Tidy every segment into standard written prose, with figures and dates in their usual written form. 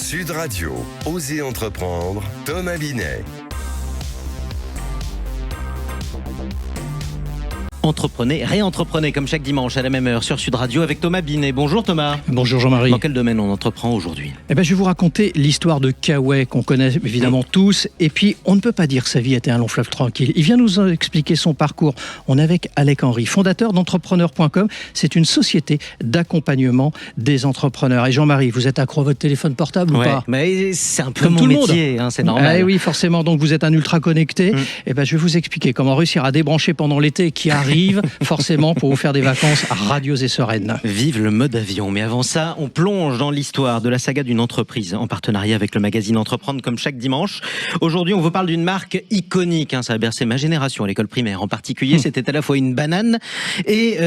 Sud Radio, Osez entreprendre, Thomas Binet. Entreprenez, réentreprenez comme chaque dimanche à la même heure sur Sud Radio avec Thomas Binet. Bonjour Thomas. Bonjour Jean-Marie. Dans quel domaine on entreprend aujourd'hui ? Je vais vous raconter l'histoire de Kaoué qu'on connaît évidemment tous. Et puis, on ne peut pas dire que sa vie était un long fleuve tranquille. Il vient nous expliquer son parcours. On est avec Alec Henry, fondateur d'entrepreneur.com. C'est une société d'accompagnement des entrepreneurs. Et Jean-Marie, vous êtes accro à votre téléphone portable ou pas ? Mais c'est un peu comme mon tout le métier, hein, c'est normal. Oui, forcément. Donc, vous êtes un ultra connecté. Je vais vous expliquer comment réussir à débrancher pendant l'été qui arrive. Forcément pour vous faire des vacances radieuses et sereines. Vive le mode avion. Mais avant ça, on plonge dans l'histoire de la saga d'une entreprise en partenariat avec le magazine Entreprendre comme chaque dimanche. Aujourd'hui, on vous parle d'une marque iconique. Ça a bercé ma génération à l'école primaire. En particulier, c'était à la fois une banane et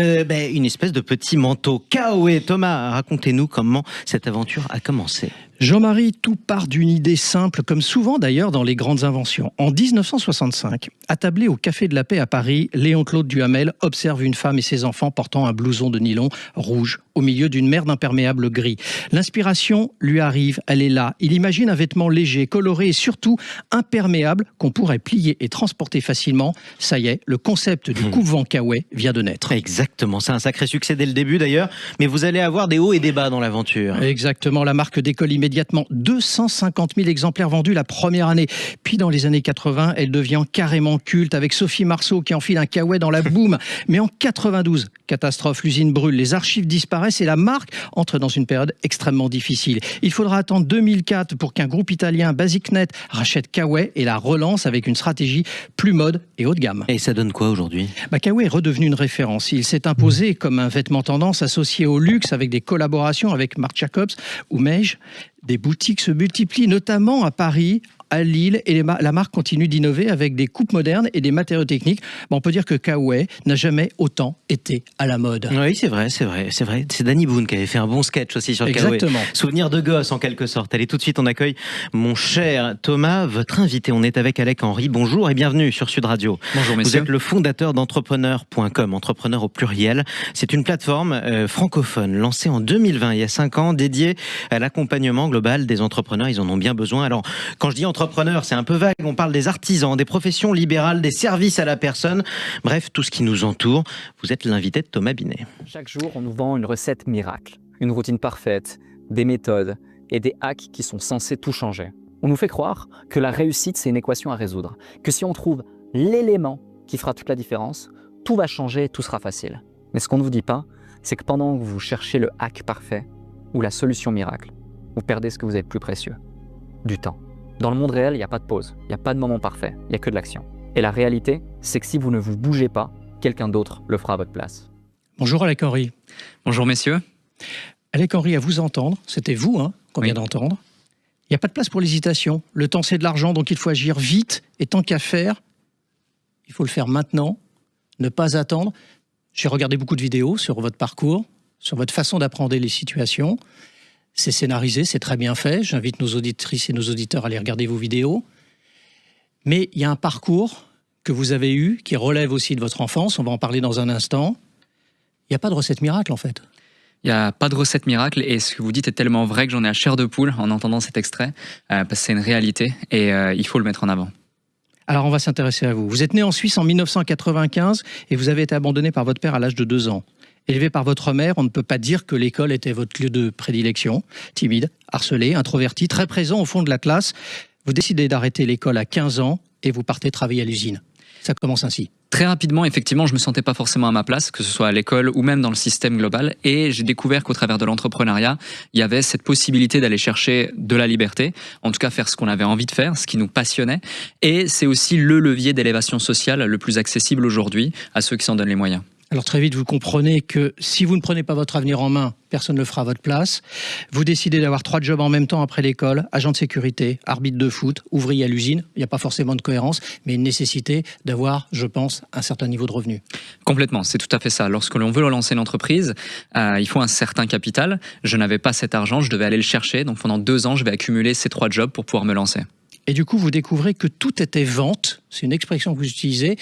une espèce de petit manteau. Kaoué. Thomas, racontez-nous comment cette aventure a commencé. Jean-Marie, tout part d'une idée simple, comme souvent d'ailleurs dans les grandes inventions. En 1965, attablé au Café de la Paix à Paris, Léon-Claude Duhamel observe une femme et ses enfants portant un blouson de nylon rouge au milieu d'une mer d'imperméable gris. L'inspiration lui arrive, elle est là. Il imagine un vêtement léger, coloré et surtout imperméable qu'on pourrait plier et transporter facilement. Ça y est, le concept du coupe-vent Kaoué vient de naître. Exactement, c'est un sacré succès dès le début d'ailleurs, mais vous allez avoir des hauts et des bas dans l'aventure. Exactement, la marque décolle immédiatement. 250 000 exemplaires vendus la première année. Puis dans les années 80, elle devient carrément culte avec Sophie Marceau qui enfile un Kaoué dans la boum. Mais en 92, catastrophe, l'usine brûle, les archives disparaissent et la marque entre dans une période extrêmement difficile. Il faudra attendre 2004 pour qu'un groupe italien, BasicNet, rachète Kaoué et la relance avec une stratégie plus mode et haut de gamme. Et ça donne quoi aujourd'hui ? Kaoué est redevenu une référence. Il s'est imposé comme un vêtement tendance associé au luxe avec des collaborations avec Marc Jacobs ou Meij. Des boutiques se multiplient, notamment à Paris, à Lille, et la marque continue d'innover avec des coupes modernes et des matériaux techniques. On peut dire que Kaoué n'a jamais autant été à la mode. Oui, c'est vrai. C'est Danny Boone qui avait fait un bon sketch aussi sur Kaoué. Exactement. Souvenir de gosse en quelque sorte. Allez, tout de suite, on accueille mon cher Thomas, votre invité. On est avec Alec Henry. Bonjour et bienvenue sur Sud Radio. Bonjour messieurs. Vous êtes le fondateur d'entrepreneur.com, entrepreneur au pluriel. C'est une plateforme francophone lancée en 2020, il y a 5 ans, dédiée à l'accompagnement global des entrepreneurs. Ils en ont bien besoin. Alors, quand je dis entrepreneur, c'est un peu vague. On parle des artisans, des professions libérales, des services à la personne. Bref, tout ce qui nous entoure. Vous êtes l'invité de Thomas Binet. Chaque jour, on nous vend une recette miracle, une routine parfaite, des méthodes et des hacks qui sont censés tout changer. On nous fait croire que la réussite, c'est une équation à résoudre, que si on trouve l'élément qui fera toute la différence, tout va changer, tout sera facile. Mais ce qu'on ne vous dit pas, c'est que pendant que vous cherchez le hack parfait ou la solution miracle, vous perdez ce que vous avez de plus précieux, du temps. Dans le monde réel, il n'y a pas de pause, il n'y a pas de moment parfait, il n'y a que de l'action. Et la réalité, c'est que si vous ne vous bougez pas, quelqu'un d'autre le fera à votre place. Bonjour Alec Henry. Bonjour messieurs. Alec Henry, à vous entendre, c'était vous qu'on vient d'entendre. Il n'y a pas de place pour l'hésitation. Le temps, c'est de l'argent, donc il faut agir vite. Et tant qu'à faire, il faut le faire maintenant, ne pas attendre. J'ai regardé beaucoup de vidéos sur votre parcours, sur votre façon d'apprendre les situations. C'est scénarisé, c'est très bien fait. J'invite nos auditrices et nos auditeurs à aller regarder vos vidéos. Mais il y a un parcours que vous avez eu, qui relève aussi de votre enfance. On va en parler dans un instant. Il n'y a pas de recette miracle, en fait. Il n'y a pas de recette miracle et ce que vous dites est tellement vrai que j'en ai à chair de poule en entendant cet extrait, parce que c'est une réalité et il faut le mettre en avant. Alors, on va s'intéresser à vous. Vous êtes né en Suisse en 1995 et vous avez été abandonné par votre père à l'âge de 2 ans. Élevé par votre mère, on ne peut pas dire que l'école était votre lieu de prédilection. Timide, harcelé, introverti, très présent au fond de la classe. Vous décidez d'arrêter l'école à 15 ans et vous partez travailler à l'usine. Ça commence ainsi. Très rapidement, effectivement, je ne me sentais pas forcément à ma place, que ce soit à l'école ou même dans le système global. Et j'ai découvert qu'au travers de l'entrepreneuriat, il y avait cette possibilité d'aller chercher de la liberté, en tout cas faire ce qu'on avait envie de faire, ce qui nous passionnait. Et c'est aussi le levier d'élévation sociale le plus accessible aujourd'hui à ceux qui s'en donnent les moyens. Alors très vite, vous comprenez que si vous ne prenez pas votre avenir en main, personne ne le fera à votre place. Vous décidez d'avoir 3 jobs en même temps après l'école, agent de sécurité, arbitre de foot, ouvrier à l'usine. Il n'y a pas forcément de cohérence, mais une nécessité d'avoir, je pense, un certain niveau de revenu. Complètement, c'est tout à fait ça. Lorsque l'on veut lancer une entreprise, il faut un certain capital. Je n'avais pas cet argent, je devais aller le chercher. Donc pendant 2 ans, je vais accumuler ces 3 jobs pour pouvoir me lancer. Et du coup, vous découvrez que tout était vente. C'est une expression que vous utilisez.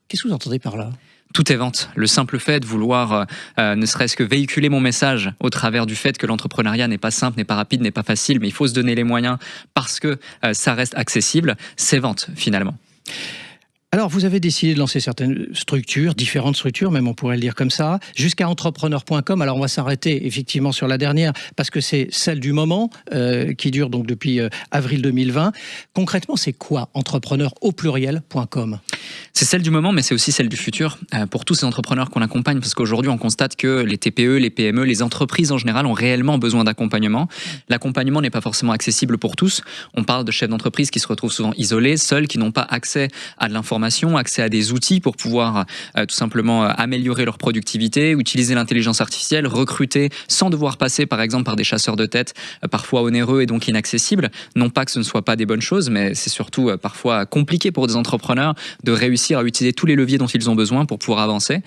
Qu'est-ce que vous entendez par là ? tout est vente. Le simple fait de vouloir ne serait-ce que véhiculer mon message au travers du fait que l'entrepreneuriat n'est pas simple, n'est pas rapide, n'est pas facile, mais il faut se donner les moyens parce que ça reste accessible, c'est vente finalement. Alors, vous avez décidé de lancer certaines structures, différentes structures, même on pourrait le dire comme ça, jusqu'à entrepreneur.com. Alors, on va s'arrêter effectivement sur la dernière parce que c'est celle du moment qui dure donc depuis avril 2020. Concrètement, c'est quoi entrepreneur au pluriel.com ? C'est celle du moment, mais c'est aussi celle du futur pour tous ces entrepreneurs qu'on accompagne, parce qu'aujourd'hui, on constate que les TPE, les PME, les entreprises en général ont réellement besoin d'accompagnement. L'accompagnement n'est pas forcément accessible pour tous. On parle de chefs d'entreprise qui se retrouvent souvent isolés, seuls, qui n'ont pas accès à de l'information, accès à des outils pour pouvoir tout simplement améliorer leur productivité, utiliser l'intelligence artificielle, recruter sans devoir passer par exemple par des chasseurs de tête parfois onéreux et donc inaccessibles. Non pas que ce ne soit pas des bonnes choses, mais c'est surtout parfois compliqué pour des entrepreneurs de réussir à utiliser tous les leviers dont ils ont besoin pour pouvoir avancer.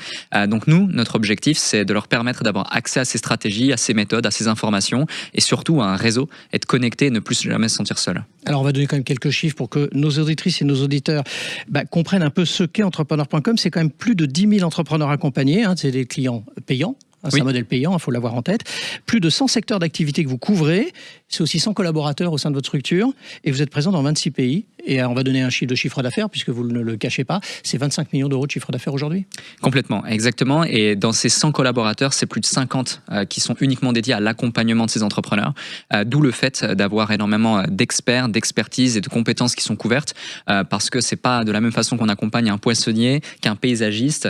Donc nous, notre objectif, c'est de leur permettre d'avoir accès à ces stratégies, à ces méthodes, à ces informations et surtout à un réseau, être connecté et ne plus jamais se sentir seul. Alors on va donner quand même quelques chiffres pour que nos auditrices et nos auditeurs comprennent un peu ce qu'est entrepreneur.com. C'est quand même plus de 10 000 entrepreneurs accompagnés, c'est des clients payants. C'est un modèle payant, il faut l'avoir en tête. Plus de 100 secteurs d'activité que vous couvrez. C'est aussi 100 collaborateurs au sein de votre structure. Et vous êtes présent dans 26 pays. Et on va donner un chiffre de chiffre d'affaires, puisque vous ne le cachez pas. C'est 25 millions d'euros de chiffre d'affaires aujourd'hui. Complètement, exactement. Et dans ces 100 collaborateurs, c'est plus de 50 qui sont uniquement dédiés à l'accompagnement de ces entrepreneurs. D'où le fait d'avoir énormément d'experts, d'expertise et de compétences qui sont couvertes. Parce que c'est pas de la même façon qu'on accompagne un poissonnier, qu'un paysagiste,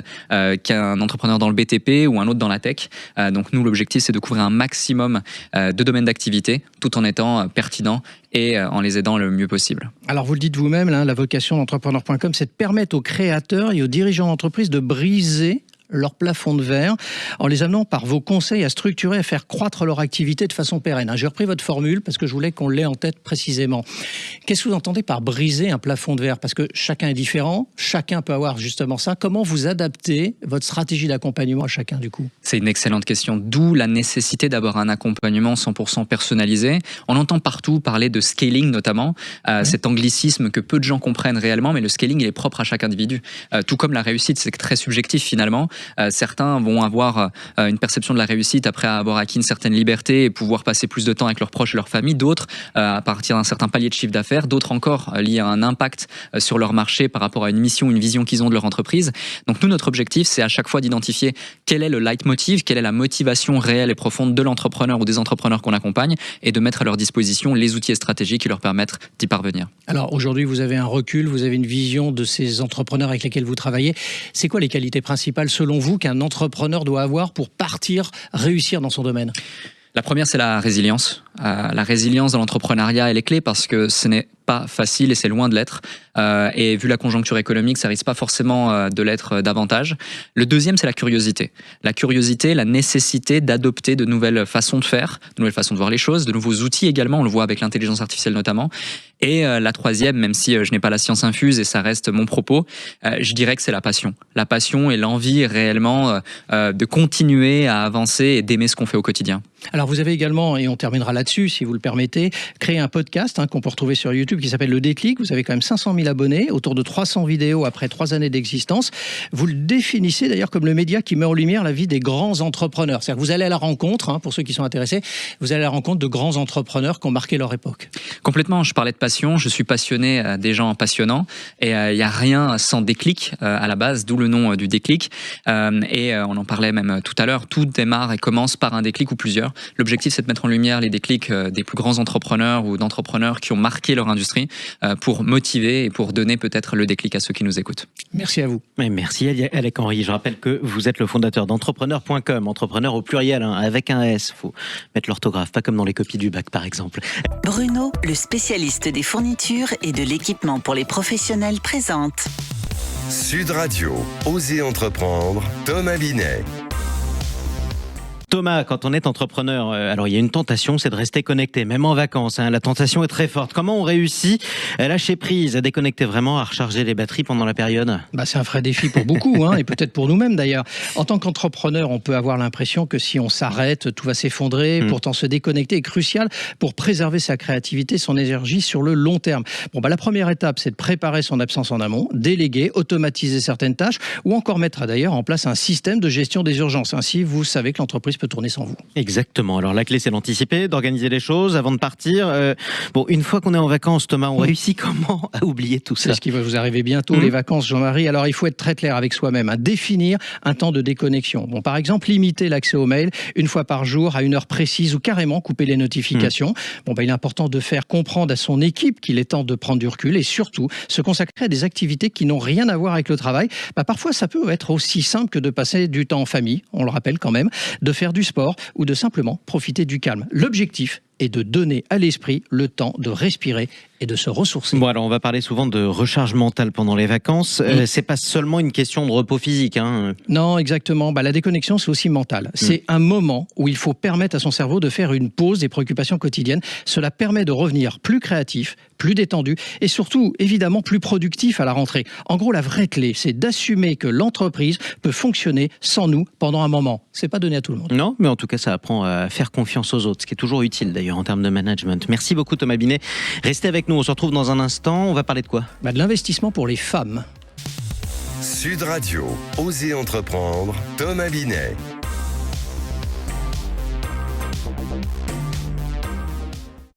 qu'un entrepreneur dans le BTP ou un autre dans la tech. Donc nous, l'objectif, c'est de couvrir un maximum de domaines d'activité, tout en étant pertinent et en les aidant le mieux possible. Alors vous le dites vous-même, la vocation d'entrepreneur.com, c'est de permettre aux créateurs et aux dirigeants d'entreprise de briser leur plafond de verre en les amenant par vos conseils à structurer, à faire croître leur activité de façon pérenne. J'ai repris votre formule parce que je voulais qu'on l'ait en tête précisément. Qu'est-ce que vous entendez par briser un plafond de verre ? Parce que chacun est différent, chacun peut avoir justement ça. Comment vous adaptez votre stratégie d'accompagnement à chacun du coup ? C'est une excellente question, d'où la nécessité d'avoir un accompagnement 100% personnalisé. On entend partout parler de scaling notamment, cet anglicisme que peu de gens comprennent réellement, mais le scaling il est propre à chaque individu. Tout comme la réussite, c'est très subjectif finalement. Certains vont avoir une perception de la réussite après avoir acquis une certaine liberté et pouvoir passer plus de temps avec leurs proches et leur famille. D'autres, à partir d'un certain palier de chiffre d'affaires. D'autres encore liés à un impact sur leur marché par rapport à une mission, une vision qu'ils ont de leur entreprise. Donc nous, notre objectif, c'est à chaque fois d'identifier quel est le leitmotiv, quelle est la motivation réelle et profonde de l'entrepreneur ou des entrepreneurs qu'on accompagne et de mettre à leur disposition les outils et stratégies qui leur permettent d'y parvenir. Alors aujourd'hui, vous avez un recul, vous avez une vision de ces entrepreneurs avec lesquels vous travaillez. C'est quoi les qualités principales selon vous qu'un entrepreneur doit avoir pour réussir dans son domaine ? La première, c'est la résilience. La résilience dans l'entrepreneuriat, elle est clé parce que ce n'est pas facile et c'est loin de l'être. Et vu la conjoncture économique, ça risque pas forcément de l'être davantage. Le deuxième, c'est la curiosité. La curiosité, la nécessité d'adopter de nouvelles façons de faire, de nouvelles façons de voir les choses, de nouveaux outils également, on le voit avec l'intelligence artificielle notamment. Et la troisième, même si je n'ai pas la science infuse et ça reste mon propos, je dirais que c'est la passion. La passion et l'envie réellement de continuer à avancer et d'aimer ce qu'on fait au quotidien. Alors vous avez également, et on terminera là-dessus si vous le permettez, créé un podcast qu'on peut retrouver sur YouTube qui s'appelle Le Déclic. Vous avez quand même 500 000 abonnés, autour de 300 vidéos après 3 années d'existence. Vous le définissez d'ailleurs comme le média qui met en lumière la vie des grands entrepreneurs. C'est-à-dire que vous allez à la rencontre, pour ceux qui sont intéressés, vous allez à la rencontre de grands entrepreneurs qui ont marqué leur époque. Complètement, je parlais de passion, je suis passionné des gens passionnants et il n'y a rien sans déclic à la base, d'où le nom du déclic. Et on en parlait même tout à l'heure, tout démarre et commence par un déclic ou plusieurs. L'objectif, c'est de mettre en lumière les déclics des plus grands entrepreneurs ou d'entrepreneurs qui ont marqué leur industrie pour motiver et pour donner peut-être le déclic à ceux qui nous écoutent. Merci à vous. Et merci Alec Henry. Je rappelle que vous êtes le fondateur d'entrepreneur.com, entrepreneur au pluriel, avec un S. Il faut mettre l'orthographe, pas comme dans les copies du bac par exemple. Bruno, le spécialiste des fournitures et de l'équipement pour les professionnels, présente Sud Radio, Osez entreprendre, Thomas Binet. Thomas, quand on est entrepreneur, alors il y a une tentation, c'est de rester connecté, même en vacances. La tentation est très forte. Comment on réussit à lâcher prise, à déconnecter vraiment, à recharger les batteries pendant la période ? C'est un vrai défi pour beaucoup, et peut-être pour nous-mêmes d'ailleurs. En tant qu'entrepreneur, on peut avoir l'impression que si on s'arrête, tout va s'effondrer. Pourtant, se déconnecter est crucial pour préserver sa créativité, son énergie sur le long terme. La première étape, c'est de préparer son absence en amont, déléguer, automatiser certaines tâches ou encore mettre d'ailleurs en place un système de gestion des urgences. Ainsi, vous savez que l'entreprise peut tourner sans vous. Exactement. Alors la clé, c'est d'anticiper, d'organiser les choses avant de partir. Une fois qu'on est en vacances, Thomas, on réussit comment à oublier tout ça ? C'est ce qui va vous arriver bientôt, les vacances, Jean-Marie. Alors il faut être très clair avec soi-même, définir un temps de déconnexion. Par exemple, limiter l'accès aux mails une fois par jour à une heure précise ou carrément couper les notifications. Il est important de faire comprendre à son équipe qu'il est temps de prendre du recul et surtout se consacrer à des activités qui n'ont rien à voir avec le travail. Parfois, ça peut être aussi simple que de passer du temps en famille, on le rappelle quand même, de faire du sport ou de simplement profiter du calme. L'objectif est de donner à l'esprit le temps de respirer et de se ressourcer. Alors on va parler souvent de recharge mentale pendant les vacances. C'est pas seulement une question de repos physique. Non, exactement. La déconnexion, c'est aussi mental. C'est un moment où il faut permettre à son cerveau de faire une pause des préoccupations quotidiennes. Cela permet de revenir plus créatif, plus détendu et surtout, évidemment, plus productif à la rentrée. En gros, la vraie clé, c'est d'assumer que l'entreprise peut fonctionner sans nous pendant un moment. C'est pas donné à tout le monde. Non, mais en tout cas, ça apprend à faire confiance aux autres, ce qui est toujours utile d'ailleurs en termes de management. Merci beaucoup Thomas Binet. Restez avec nous, on se retrouve dans un instant. On va parler de quoi ? De l'investissement pour les femmes. Sud Radio, Osez entreprendre, Thomas Binet.